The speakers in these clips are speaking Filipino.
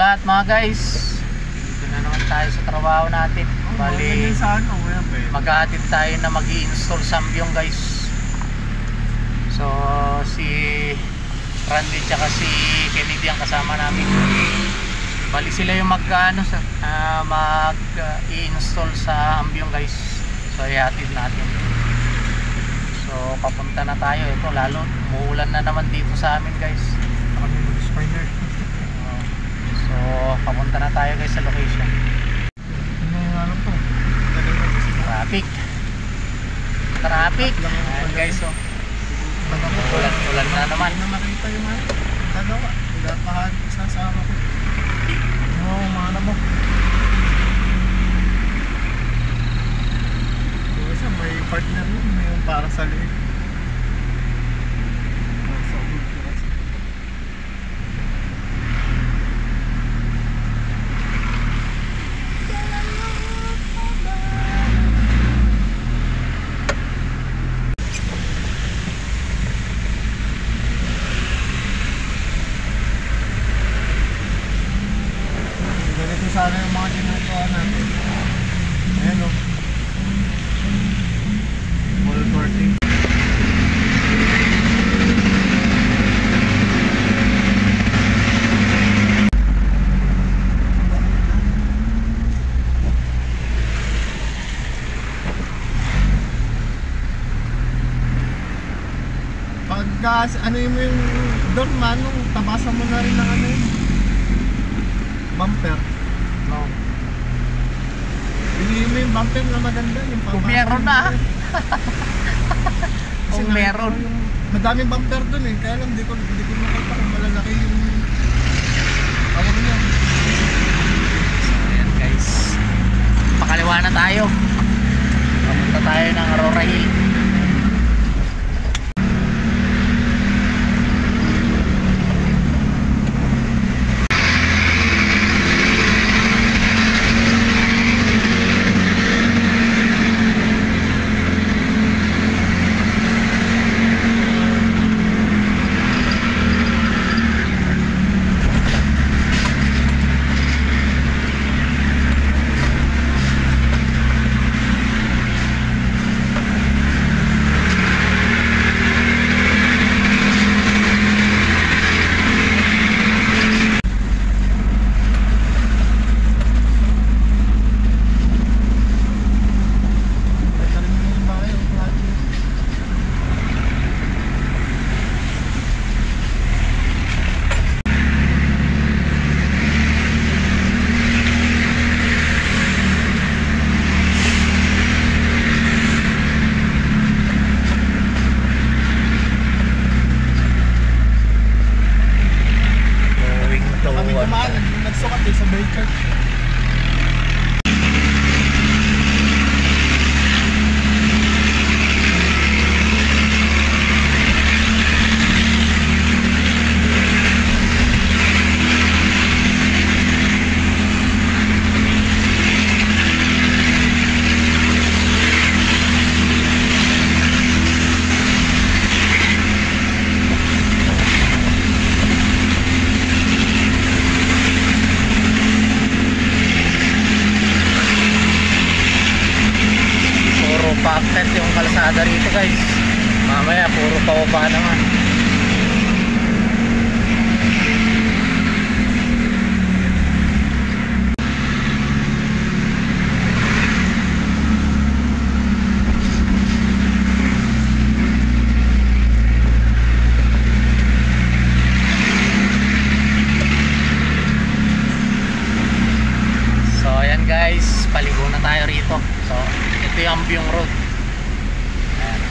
lahat mga guys. Dito na naman tayo sa trabaho natin. Bali, maghahatid tayo na mag-i-install sambyong guys. So si Randy tsaka si Kennedy ang kasama namin. Bali sila yung mag-i-install sa ambyong guys. So ihatid natin. So papunta na tayo. Ito lalo umuulan na naman dito sa amin guys. So papunta na tayo guys sa location. Traffic ayan guys. So ulan na naman. Nakita yung dalawa. Pinapahan isasama ko. Oo, mana mo. Kasi may partner mo, may yung para sa liit. Sana yung mga ginagawa natin. Ayan o. Wall courting. Pagka ano mo yung door manong tabasan mo na rin ng ano yun bumper. No. Hindi mo yung bumper na maganda yung kung meron na. Kung meron madaming bumper dun eh, kaya lang hindi ko makita kung malalaki yung awag niya. So ayan guys, pakaliwa na tayo. Papunta tayo ng Aurora Hill. Nagsukat eh sa Baker. Paakyat yung kalsada rito guys. Mamaya puro pababa naman. So ayan guys, paligo na tayo rito. So ito yung Ambyong Road. Ayan.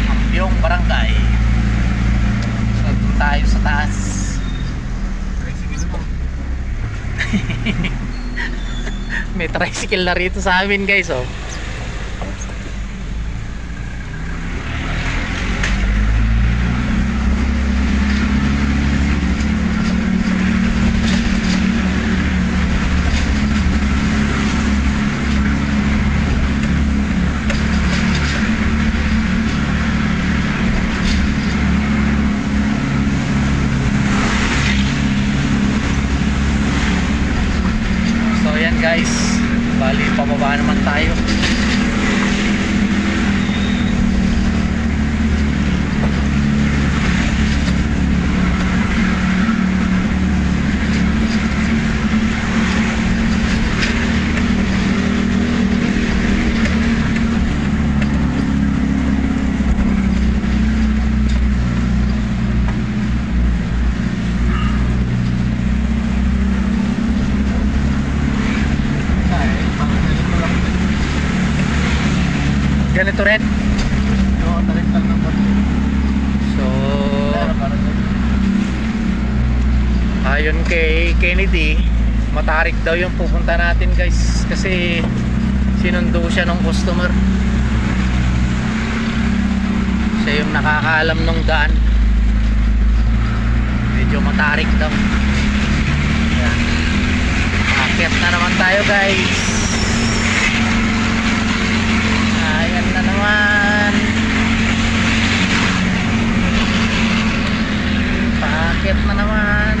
Ambyong Barangay. So doon tayo sa taas. May tricycle na rito sa amin guys oh. guys. Bali pababa naman tayo. Ganito rin. Oo, tarik-tal ng bote. So Pero parang ayon kay Kennedy, matarik daw yung pupunta natin guys, kasi sinundo siya ng customer. Siya yung nakakaalam ng daan. Medyo matarik daw. Yan. Aakyat na naman tayo guys. Ayan na naman. Paakyat na naman.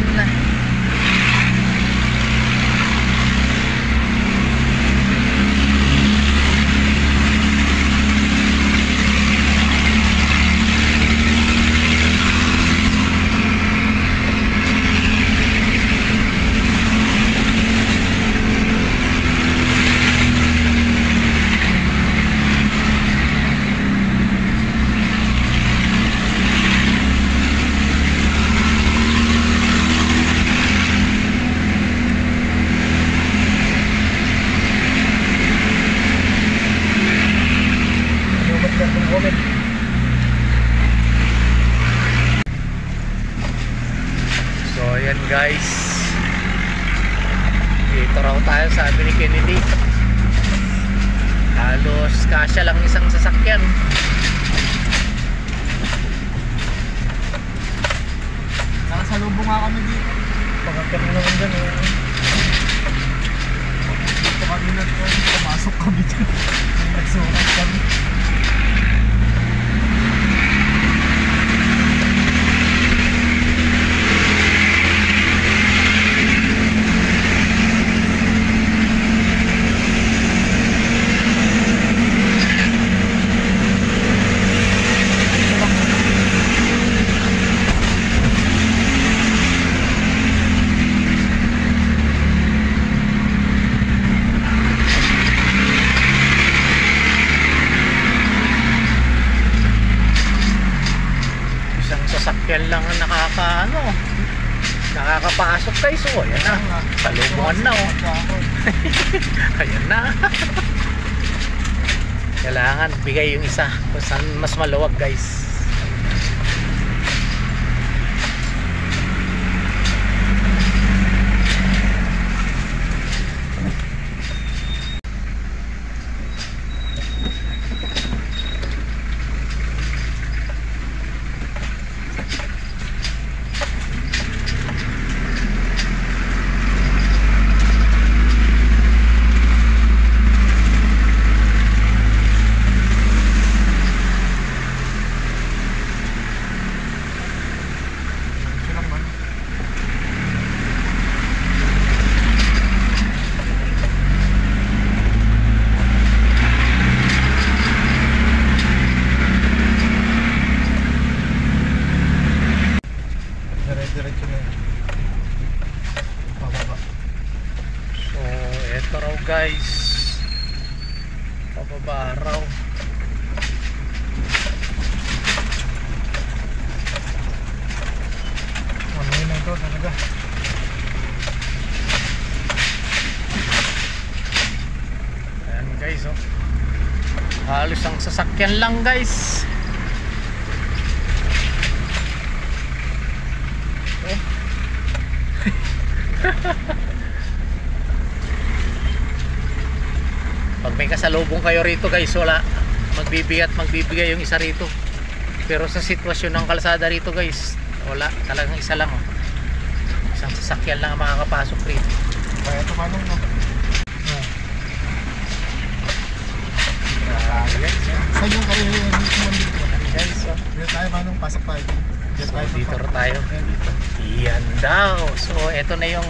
So ayan guys, dito raw tayo, sabi ni Kennedy. Halos kasya lang isang sasakyan. nakasalubong nga kami dito. Pagkakit na naman dyan eh. Dito kami pumasok kami dyan. Nagsukat kami. Sasakyan lang ang nakakapasok guys. So ayan na, salubungan na oh. Ayan na. Kailangan bigay yung isa kung saan mas maluwag guys. Diretso na yan. Pababa. So eto raw guys, pababa raw. Ano yun na ito talaga? Ayan guys oh. Halos ang sasakyan lang guys. Pag may kasalubong kayo rito guys, wala magbibigay yung isa rito. Pero sa sitwasyon ng kalsada rito guys, wala, talagang isa lang oh. Isang sasakyan lang ang makakapasok rito. Kaya ito manong no? Saan yung kayo yung kumandit ko? Guys oh. Dito tayo manong, pasok tayo. So dito tayo. Yan daw. So eto na yung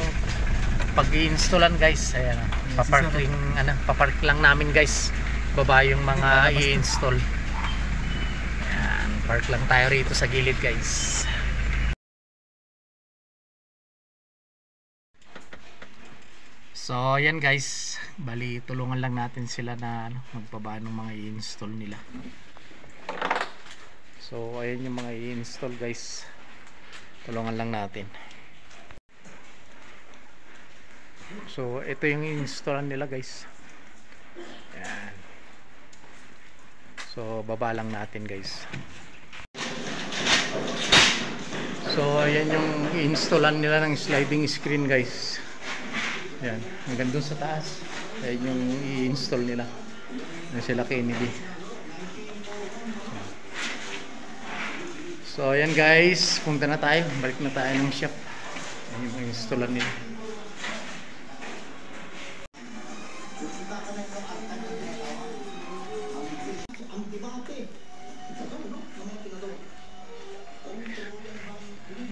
pag i-installan guys. Ayan, papark lang namin guys. Baba yung mga i-install. Ayan, park lang tayo rito sa gilid guys. So ayan guys, bali tulungan lang natin sila na magbaba ng mga i-install nila. So ayan yung mga i-install guys, tulungan lang natin. So ito yung i-installan nila guys. Ayan. So baba lang natin guys. So ayan yung i-installan nila ng sliding screen guys. Ayan, hanggang doon sa taas. Ayan yung i-install nila. Ayan sila Kennedy. So ayan guys, punta na tayo. Balik na tayo ng shop. Ayan yung i-installan nila.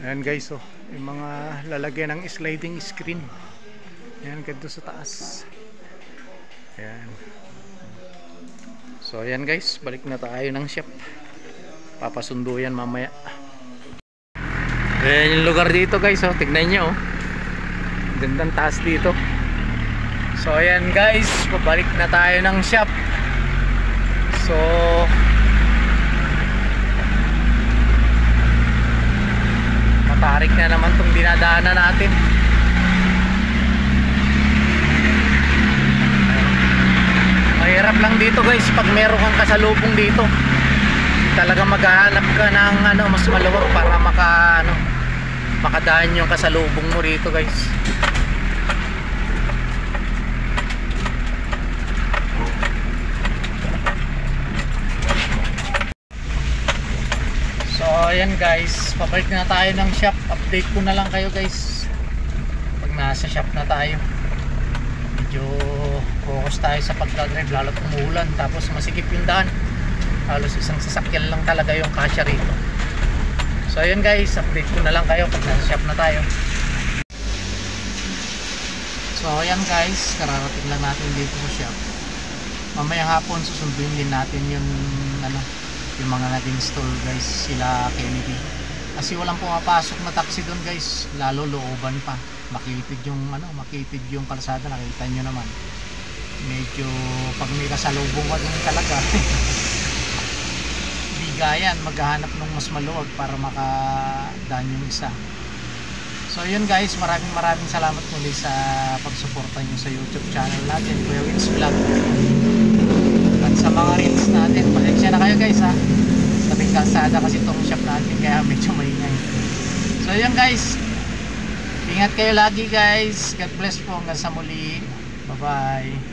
Ayan guys, oh, yung mga lalagyan ng sliding screen. Ayan, ganito sa taas. Ayan. So ayan guys, balik na tayo ng shop. Papasundo yan mamaya. Ayan yung lugar dito guys, oh, tignan nyo, oh. Gandang taas dito. So ayan guys, pabalik na tayo ng shop. So matarik na naman tong dinadaanan natin. Mahirap lang dito guys pag meron kang kasalubong dito. Talaga maghahanap ka ng mas maluwag para makadaan yung kasalubong mo dito guys. So ayan guys, pabalik na tayo ng shop. Update ko na lang kayo guys pag nasa shop na tayo. Medyo focus tayo sa pagdadrive, lalo't umuulan tapos masikip yung daan. Halos isang sasakyan lang talaga yung kasya rito. So ayun guys, update ko na lang kayo pag nasa shop na tayo. So ayan guys, kararating lang natin dito sa shop. Mamayang hapon susunduin din natin yung yung mga nag-install guys, sila Kennedy. Kasi walang pumapasok na taxi doon guys, lalo looban pa. Makitid yung kalsada, nakita nyo naman. Medyo pag may kasalubong ka din talaga. Bigayan, maghahanap ng mas maluwag para makadaan yung isa. So yun guys, maraming salamat muli sa pagsuporta nyo sa YouTube channel natin, Kuya Wins Vlog. At sa mga reels natin, pasensya na kayo guys ha, tabing kalsada kasi itong shop natin kaya medyo maingay. So yun guys, ingat kayo lagi guys. God bless po, hanggang sa muli. Bye bye.